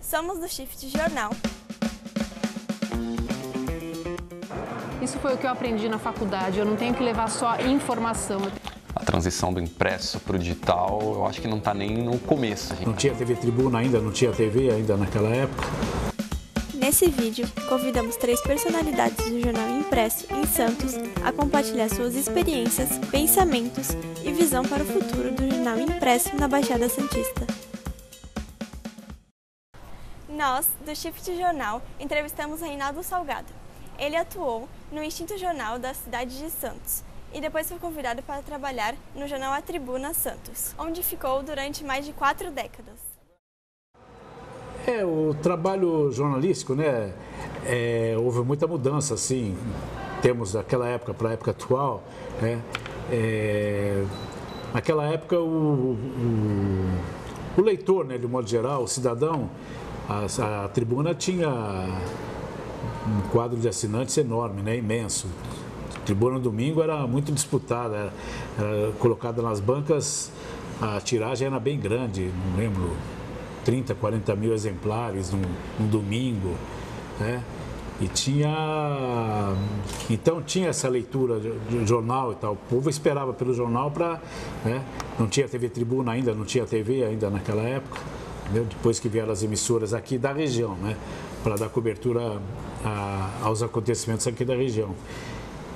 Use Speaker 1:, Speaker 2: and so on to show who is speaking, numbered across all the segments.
Speaker 1: Somos do Shift Jornal.
Speaker 2: Isso foi o que eu aprendi na faculdade. Eu não tenho que levar só informação.
Speaker 3: A transição do impresso para o digital, eu acho que não está nem no começo.
Speaker 4: Não tinha TV Tribuna ainda, não tinha TV ainda naquela época.
Speaker 1: Nesse vídeo, convidamos 3 personalidades do jornal impresso em Santos a compartilhar suas experiências, pensamentos e visão para o futuro do jornal impresso na Baixada Santista. Nós, do Shift Jornal, entrevistamos Reinaldo Salgado. Ele atuou no Extinto Jornal da cidade de Santos e depois foi convidado para trabalhar no jornal A Tribuna Santos, onde ficou durante mais de 4 décadas.
Speaker 4: O trabalho jornalístico, né, houve muita mudança, assim, temos daquela época para a época atual, né, naquela época o leitor, né, de modo geral, o cidadão, a Tribuna tinha um quadro de assinantes enorme, né, imenso. A Tribuna no domingo era muito disputada, era colocada nas bancas, a tiragem era bem grande, não lembro, 30, 40 mil exemplares num domingo, né? E então tinha essa leitura de jornal e tal. O povo esperava pelo jornal para, né? Não tinha TV Tribuna ainda, não tinha TV ainda naquela época, entendeu? Depois que vieram as emissoras aqui da região, né? Para dar cobertura aos acontecimentos aqui da região.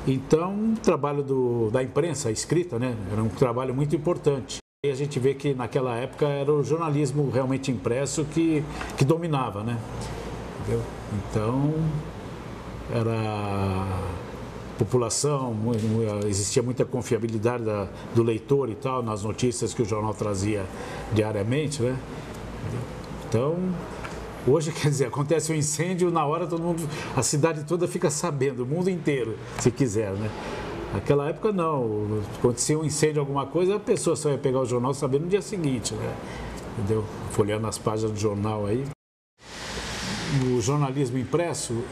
Speaker 4: Então, o trabalho da imprensa escrita, né? Era um trabalho muito importante. E a gente vê que naquela época era o jornalismo realmente impresso que dominava, né? Entendeu? Então, era a população, existia muita confiabilidade do leitor e tal, nas notícias que o jornal trazia diariamente, né? Então, hoje, quer dizer, acontece um incêndio, na hora todo mundo, a cidade toda fica sabendo, o mundo inteiro, se quiser, né? Naquela época não, acontecia um incêndio, alguma coisa, a pessoa só ia pegar o jornal sabendo no dia seguinte, né? Entendeu? Folheando as páginas do jornal aí. O jornalismo impresso,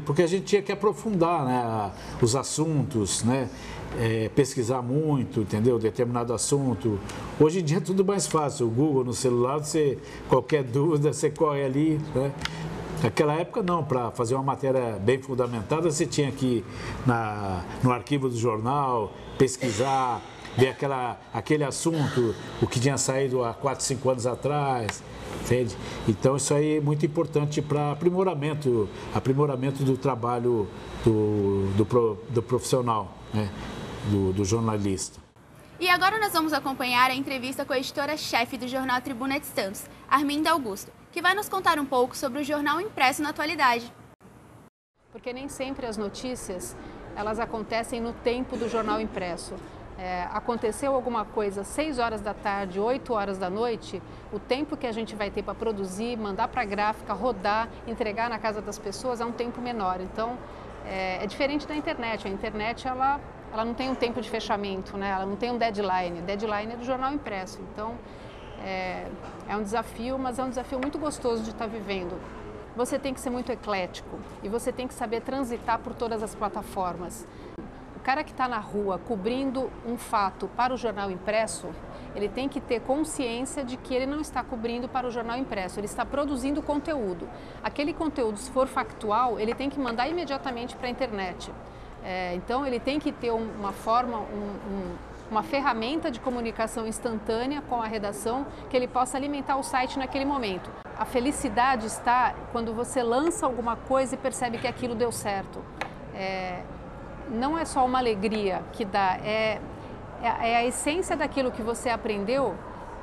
Speaker 4: porque a gente tinha que aprofundar, né, os assuntos, né? Pesquisar muito, entendeu? Determinado assunto. Hoje em dia é tudo mais fácil, o Google no celular, qualquer dúvida, você corre ali, né? Naquela época não, para fazer uma matéria bem fundamentada, você tinha que ir no arquivo do jornal, pesquisar, ver aquele assunto, o que tinha saído há 4, 5 anos atrás, entende? Então isso aí é muito importante para aprimoramento do trabalho do profissional, né? do jornalista.
Speaker 5: E agora nós vamos acompanhar a entrevista com a editora-chefe do jornal Tribuna de Santos, Arminda Augusto, que vai nos contar um pouco sobre o jornal impresso na atualidade.
Speaker 2: Porque nem sempre as notícias, elas acontecem no tempo do jornal impresso. Aconteceu alguma coisa 6 horas da tarde, 8 horas da noite, o tempo que a gente vai ter para produzir, mandar para a gráfica, rodar, entregar na casa das pessoas é um tempo menor. Então, é diferente da internet. A internet, ela não tem um tempo de fechamento, né? Ela não tem um deadline. Deadline é do jornal impresso. Então, é um desafio, mas é um desafio muito gostoso de estar vivendo. Você tem que ser muito eclético e você tem que saber transitar por todas as plataformas. O cara que está na rua cobrindo um fato para o jornal impresso, ele tem que ter consciência de que ele não está cobrindo para o jornal impresso, ele está produzindo conteúdo. Aquele conteúdo, se for factual, ele tem que mandar imediatamente para a internet. Então, ele tem que ter uma forma, uma ferramenta de comunicação instantânea com a redação que ele possa alimentar o site naquele momento. A felicidade está quando você lança alguma coisa e percebe que aquilo deu certo. Não é só uma alegria que dá, é a essência daquilo que você aprendeu,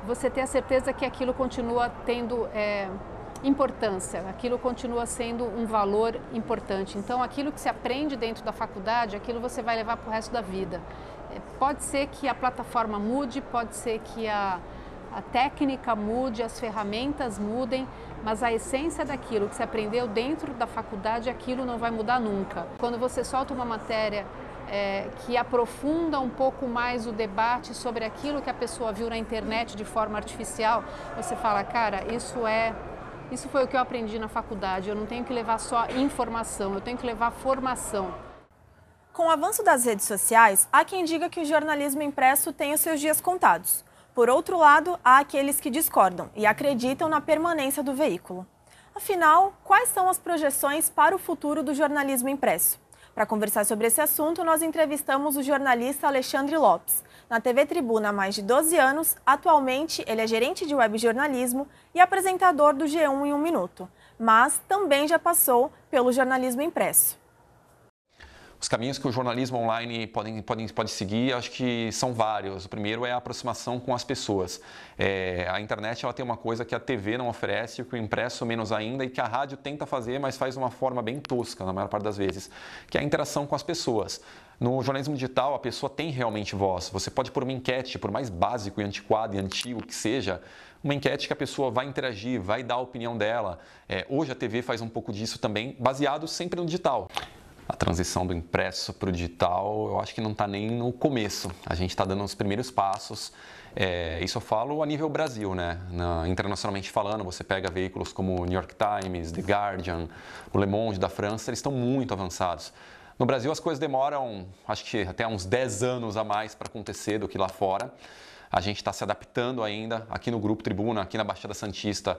Speaker 2: você ter a certeza que aquilo continua tendo importância, aquilo continua sendo um valor importante. Então, aquilo que se aprende dentro da faculdade, aquilo você vai levar para o resto da vida. Pode ser que a plataforma mude, pode ser que a técnica mude, as ferramentas mudem, mas a essência daquilo que se aprendeu dentro da faculdade, aquilo não vai mudar nunca. Quando você solta uma matéria que aprofunda um pouco mais o debate sobre aquilo que a pessoa viu na internet de forma artificial, você fala, cara, isso foi o que eu aprendi na faculdade, eu não tenho que levar só informação, eu tenho que levar formação.
Speaker 1: Com o avanço das redes sociais, há quem diga que o jornalismo impresso tem os seus dias contados. Por outro lado, há aqueles que discordam e acreditam na permanência do veículo.
Speaker 6: Afinal, quais são as projeções para o futuro do jornalismo impresso? Para conversar sobre esse assunto, nós entrevistamos o jornalista Alexandre Lopes. Na TV Tribuna há mais de 12 anos, atualmente ele é gerente de webjornalismo e apresentador do G1 em 1 Minuto, mas também já passou pelo jornalismo impresso.
Speaker 3: Os caminhos que o jornalismo online pode seguir, acho que são vários. O primeiro é a aproximação com as pessoas. A internet ela tem uma coisa que a TV não oferece, que o impresso menos ainda, e que a rádio tenta fazer, mas faz de uma forma bem tosca, na maior parte das vezes, que é a interação com as pessoas. No jornalismo digital, a pessoa tem realmente voz. Você pode pôr uma enquete, por mais básico e antiquado e antigo que seja, uma enquete que a pessoa vai interagir, vai dar a opinião dela. Hoje a TV faz um pouco disso também, baseado sempre no digital. A transição do impresso para o digital, eu acho que não está nem no começo. A gente está dando os primeiros passos. Isso eu falo a nível Brasil, né? Internacionalmente falando, você pega veículos como o New York Times, The Guardian, o Le Monde da França, eles estão muito avançados. No Brasil as coisas demoram, acho que até uns 10 anos a mais para acontecer do que lá fora. A gente está se adaptando ainda. Aqui no Grupo Tribuna, aqui na Baixada Santista,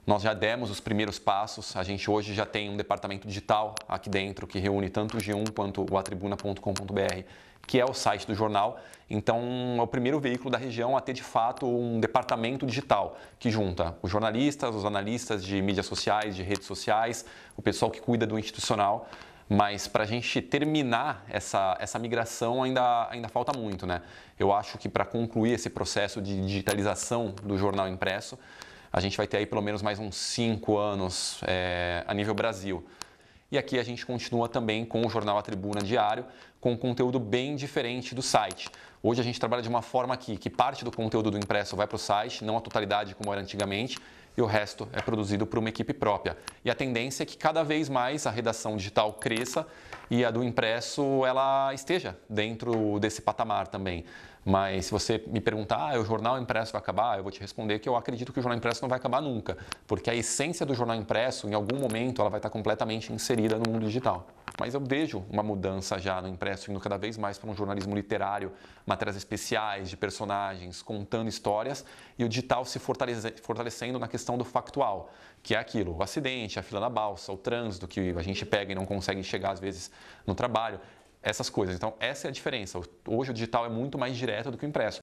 Speaker 3: nós já demos os primeiros passos. A gente hoje já tem um departamento digital aqui dentro que reúne tanto o G1 quanto o atribuna.com.br, que é o site do jornal. Então, é o primeiro veículo da região a ter de fato um departamento digital que junta os jornalistas, os analistas de mídias sociais, de redes sociais, o pessoal que cuida do institucional. Mas para a gente terminar essa migração ainda falta muito, né? Eu acho que para concluir esse processo de digitalização do jornal impresso, a gente vai ter aí pelo menos mais uns 5 anos a nível Brasil. E aqui a gente continua também com o jornal A Tribuna Diário, com um conteúdo bem diferente do site. Hoje a gente trabalha de uma forma que parte do conteúdo do impresso vai para o site, não a totalidade como era antigamente, e o resto é produzido por uma equipe própria. E a tendência é que cada vez mais a redação digital cresça e a do impresso ela esteja dentro desse patamar também. Mas se você me perguntar, o jornal impresso vai acabar? Eu vou te responder que eu acredito que o jornal impresso não vai acabar nunca, porque a essência do jornal impresso, em algum momento, ela vai estar completamente inserida no mundo digital. Mas eu vejo uma mudança já no impresso, indo cada vez mais para um jornalismo literário, matérias especiais de personagens, contando histórias, e o digital se fortalecendo na questão do factual, que é aquilo, o acidente, a fila da balsa, o trânsito que a gente pega e não consegue chegar às vezes no trabalho. Essas coisas. Então, essa é a diferença. Hoje o digital é muito mais direto do que o impresso.